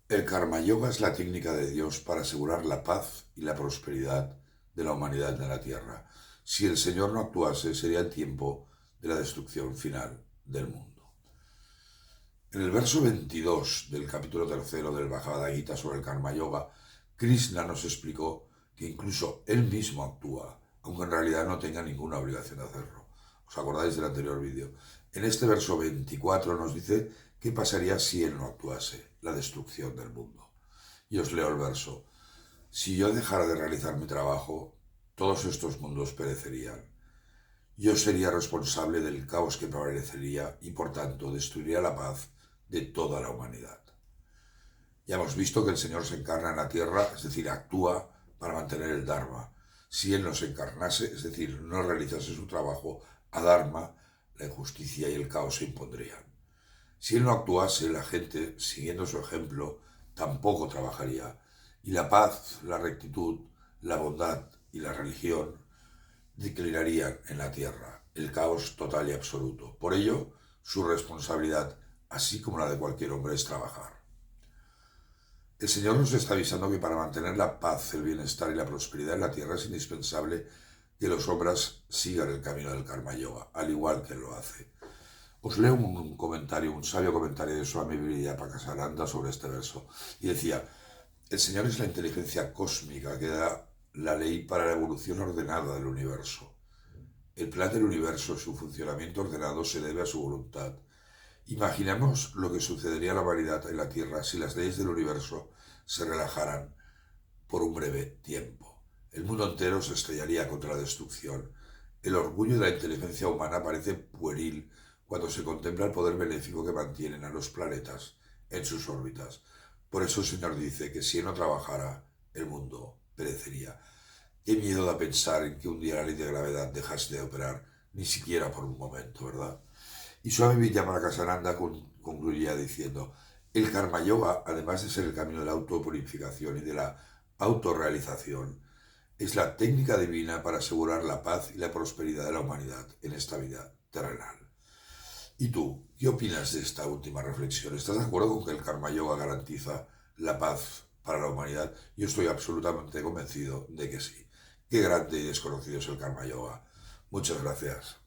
El Karma Yoga es la técnica de Dios para asegurar la paz y la prosperidad de la humanidad en la Tierra. Si el Señor no actuase, sería el tiempo de la destrucción final del mundo. En el verso 22 del capítulo 3 del Bhagavad Gita sobre el Karma Yoga, Krishna nos explicó que incluso él mismo actúa, aunque en realidad no tenga ninguna obligación de hacerlo. ¿Os acordáis del anterior vídeo? En este verso 24 nos dice qué pasaría si él no actuase, la destrucción del mundo. Y os leo el verso. Si yo dejara de realizar mi trabajo, todos estos mundos perecerían. Yo sería responsable del caos que prevalecería y por tanto destruiría la paz de toda la humanidad. Ya hemos visto que el Señor se encarna en la tierra, es decir, actúa para mantener el Dharma. Si Él no se encarnase, es decir, no realizase su trabajo, a Dharma, la injusticia y el caos se impondrían. Si Él no actuase, la gente, siguiendo su ejemplo, tampoco trabajaría. Y la paz, la rectitud, la bondad y la religión declinarían en la tierra el caos total y absoluto. Por ello, su responsabilidad, así como la de cualquier hombre, es trabajar. El Señor nos está avisando que para mantener la paz, el bienestar y la prosperidad en la tierra es indispensable que los hombres sigan el camino del Karma Yoga, al igual que Él lo hace. Os leo un comentario, un sabio comentario de Swami Vidyapakasaranda sobre este verso. Y decía, el Señor es la inteligencia cósmica que da la ley para la evolución ordenada del universo. El plan del universo y su funcionamiento ordenado se debe a su voluntad. Imaginemos lo que sucedería a la humanidad en la Tierra si las leyes del universo se relajaran por un breve tiempo. El mundo entero se estrellaría contra la destrucción. El orgullo de la inteligencia humana parece pueril cuando se contempla el poder benéfico que mantienen a los planetas en sus órbitas. Por eso el Señor dice que si Él no trabajara, el mundo perecería. Qué miedo da pensar en que un día la ley de gravedad dejase de operar, ni siquiera por un momento, ¿verdad? Y Swami Vidyapakasaranda concluía diciendo, el Karma Yoga, además de ser el camino de la autopurificación y de la autorrealización, es la técnica divina para asegurar la paz y la prosperidad de la humanidad en esta vida terrenal. ¿Y tú, qué opinas de esta última reflexión? ¿Estás de acuerdo con que el Karma Yoga garantiza la paz para la humanidad? Yo estoy absolutamente convencido de que sí. Qué grande y desconocido es el Karma Yoga. Muchas gracias.